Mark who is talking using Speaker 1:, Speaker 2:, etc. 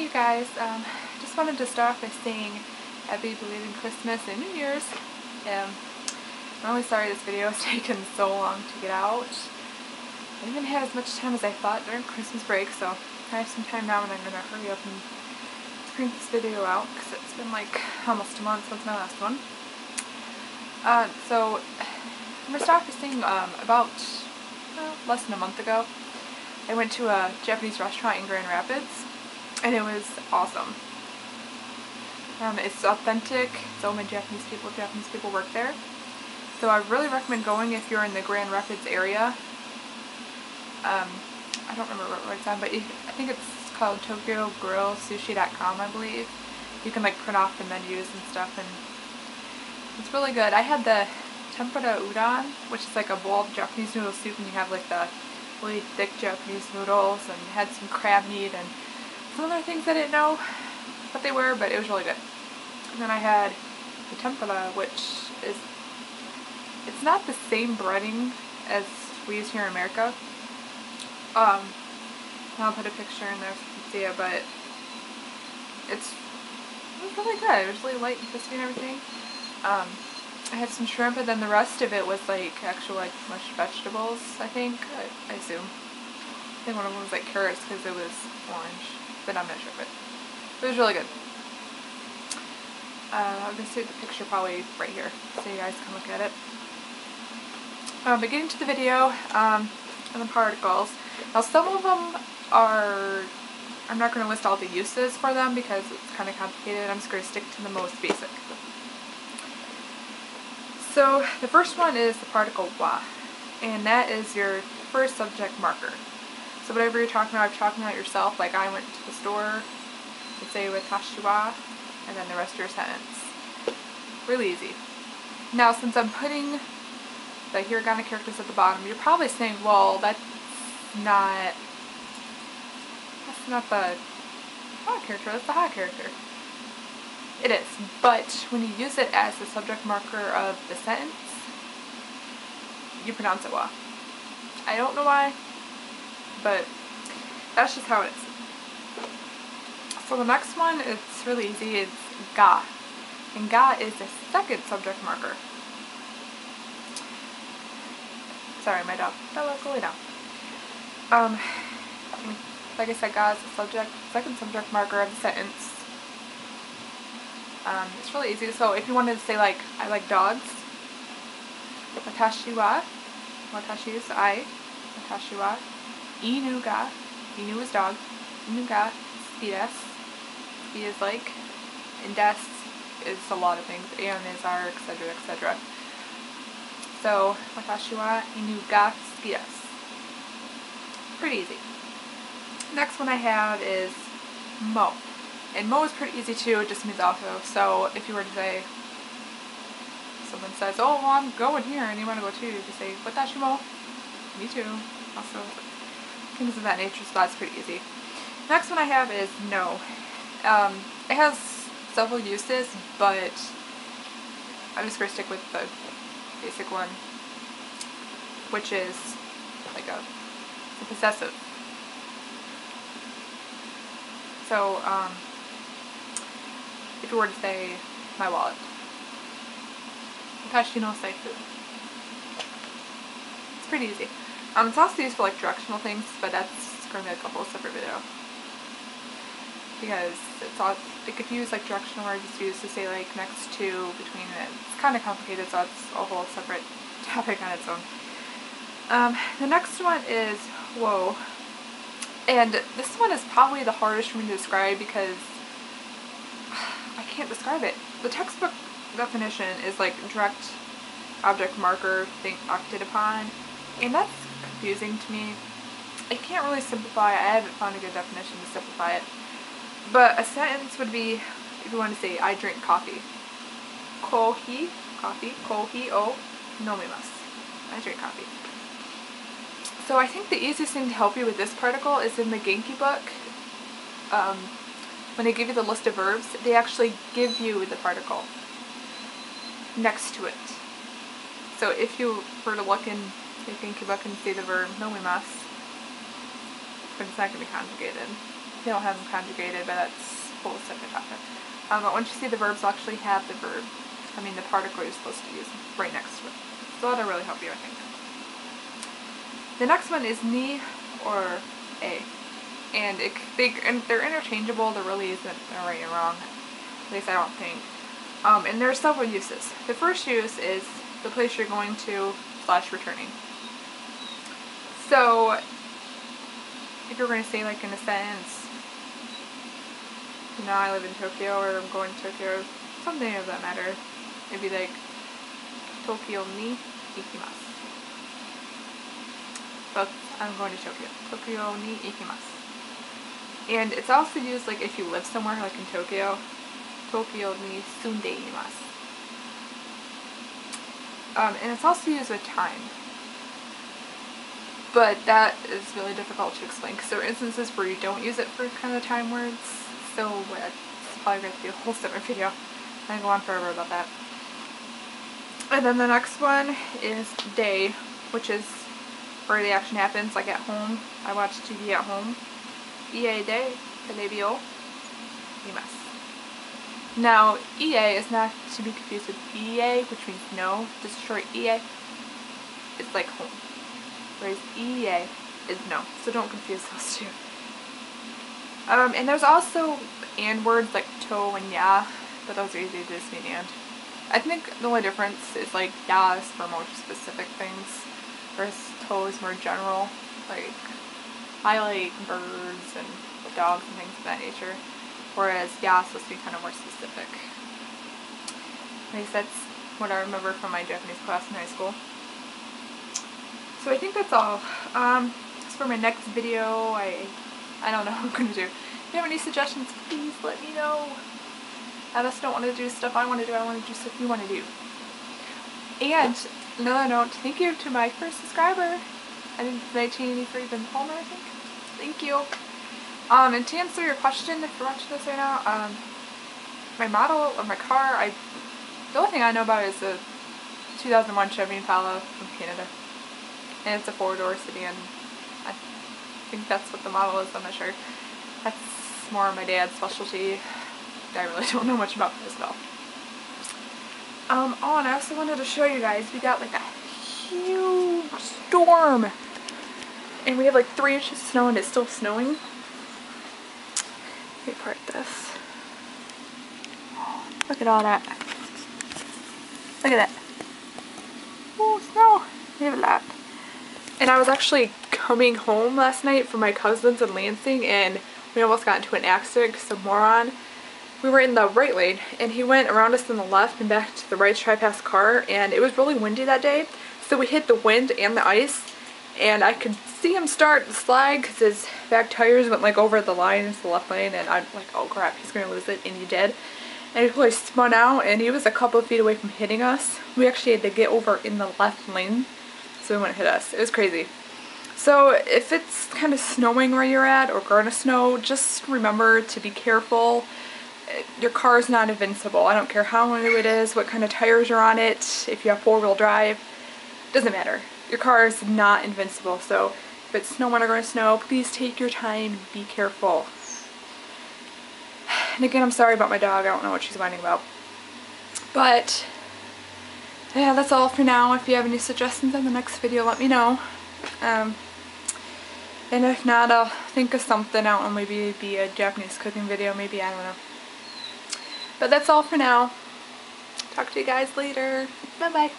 Speaker 1: Hey you guys, just wanted to start off by saying happy belated Christmas and New Year's. I'm really sorry this video has taken so long to get out. I didn't have as much time as I thought during Christmas break, so I have some time now and I'm going to hurry up and crank this video out because it's been like almost a month since my last one. So I'm going to start off by saying about less than a month ago I went to a Japanese restaurant in Grand Rapids and it was awesome. It's authentic, it's owned by Japanese people work there. So I really recommend going if you're in the Grand Rapids area. I don't remember what it's on, but I think it's called TokyoGrillSushi.com, I believe. You can like print off the menus and stuff, and it's really good. I had the tempura udon, which is like a bowl of Japanese noodle soup, and you have like the really thick Japanese noodles, and had some crab meat and some other things I didn't know what they were, but it was really good. And then I had the tempura, which is, it's not the same breading as we use here in America. I'll put a picture in there so you can see it, but it was really good. It was really light and crispy and everything. I had some shrimp, and then the rest of it was like actual like mushed vegetables, I think. I assume. I think one of them was like carrots because it was orange, but I'm not sure, but it was really good. I'm going to see the picture probably right here so you guys can look at it. But getting to the video and the particles. Now some of them are, I'm not going to list all the uses for them because it's kind of complicated. I'm just going to stick to the most basic. So the first one is the particle wa, and that is your first subject marker. So whatever you're talking about, if you're talking about yourself, like I went to the store, you say watashi wa, and then the rest of your sentence. Really easy. Now since I'm putting the hiragana characters at the bottom, you're probably saying, well, that's not the ha character, that's the ha character. It is, but when you use it as the subject marker of the sentence, you pronounce it wa. I don't know why, but that's just how it is. So the next one, it's really easy, it's ga. And ga is the second subject marker. Sorry, my dog fell out, go lay down. Like I said, ga is the second subject marker of the sentence. It's really easy. So if you wanted to say like, I like dogs, watashi wa, watashi is I, watashi wa, inu ga, inu is dog, inu ga suki desu, suki is like, and desu is a lot of things, and is are, etc., etc. So watashi wa inu ga suki desu. Pretty easy. Next one I have is mo. And mo is pretty easy too, it just means also. So if you were to say, someone says, oh, well, I'm going here and you want to go too, you just say, watashi mo. Me too. Also, things of that nature, so that's pretty easy. Next one I have is no. It has several uses, but I'm just going to stick with the basic one, which is like a possessive. So, if you were to say, my wallet. Watashi no saifu. It's pretty easy. It's also used for like directional things, but that's going to be like a whole separate video. Because it's all, like if you use like directional words, it's used to say like next to, between, and it's kind of complicated, so it's a whole separate topic on its own. The next one is whoa. And this one is probably the hardest for me to describe because I can't describe it. The textbook definition is like direct object marker, thing acted upon, and that's confusing to me. I can't really simplify it. I haven't found a good definition to simplify it. But a sentence would be, if you want to say, I drink coffee. Kohi, coffee, kohi o nomimasu. I drink coffee. So I think the easiest thing to help you with this particle is in the Genki book. When they give you the list of verbs, they actually give you the particle next to it. So if you were to look in the Genki book and see the verb nomimasu, but it's not going to be conjugated. They don't have them conjugated, but that's a whole separate topic. But once you see the verbs, they'll actually have the particle you're supposed to use right next to it. So that'll really help you, I think. The next one is ni or a. And they're interchangeable. There really isn't a right and wrong. At least I don't think. And there are several uses. The first use is the place you're going to / returning. So if you're going to say like in a sentence, you know, I live in Tokyo, or I'm going to Tokyo, something of that matter, it'd be like Tokyo ni ikimasu. But I'm going to Tokyo. Tokyo ni ikimasu. And it's also used like if you live somewhere, like in Tokyo. Tokyo ni sunde imasu. And it's also used with time. But that is really difficult to explain because there are instances where you don't use it for kind of time words. So it's probably going to be a whole separate video. I can go on forever about that. And then the next one is day, which is where the action happens, like at home. I watch TV at home. Ie de telebio imasu. Now, EA is not to be confused with EA, which means no. Just short EA, it's like home. Whereas EA is no. So don't confuse those two. And there's also and words like to and ya, but those are easy to just mean and. I think the only difference is like ya is for more specific things, whereas to is more general. Like, I like birds and dogs and things of that nature. Whereas ya is supposed to be kind of more specific. At least that's what I remember from my Japanese class in high school. So I think that's all. As for my next video, I don't know what I'm going to do. If you have any suggestions, please let me know. I just don't want to do stuff I want to do. I want to do stuff you want to do. And another note, thank you to my first subscriber. I think 1983 Ben Palmer, I think. Thank you. And to answer your question, if you're watching this right now, my model of my car, the only thing I know about it is the 2001 Chevy Impala from Canada. And it's a 4-door sedan. I think that's what the model is, I'm not sure. That's more my dad's specialty. I really don't know much about this though. And I also wanted to show you guys, we got like a huge storm. And we have like 3 inches of snow and it's still snowing. Let me part this. Look at all that. Look at that. Oh, snow. We have a lot. And I was actually coming home last night from my cousins in Lansing and we almost got into an accident because a moron. We were in the right lane and he went around us in the left and back to the right to try past the car, and it was really windy that day. So we hit the wind and the ice and I could see him start to slide because his back tires went like over the line into the left lane, and I'm like, oh crap, he's gonna lose it, and he did. And he really spun out and he was a couple of feet away from hitting us. We actually had to get over in the left lane so he wouldn't hit us. It was crazy. So if it's kind of snowing where you're at or gonna snow, just remember to be careful. Your car is not invincible. I don't care how new it is, what kind of tires are on it, if you have 4-wheel drive, doesn't matter. Your car is not invincible. So if it's snowing or going to snow, please take your time, be careful. And again, I'm sorry about my dog. I don't know what she's whining about. But yeah, that's all for now. If you have any suggestions on the next video, let me know. And if not, I'll think of something out and maybe it'd be a Japanese cooking video, maybe, I don't know. But that's all for now. Talk to you guys later. Bye bye.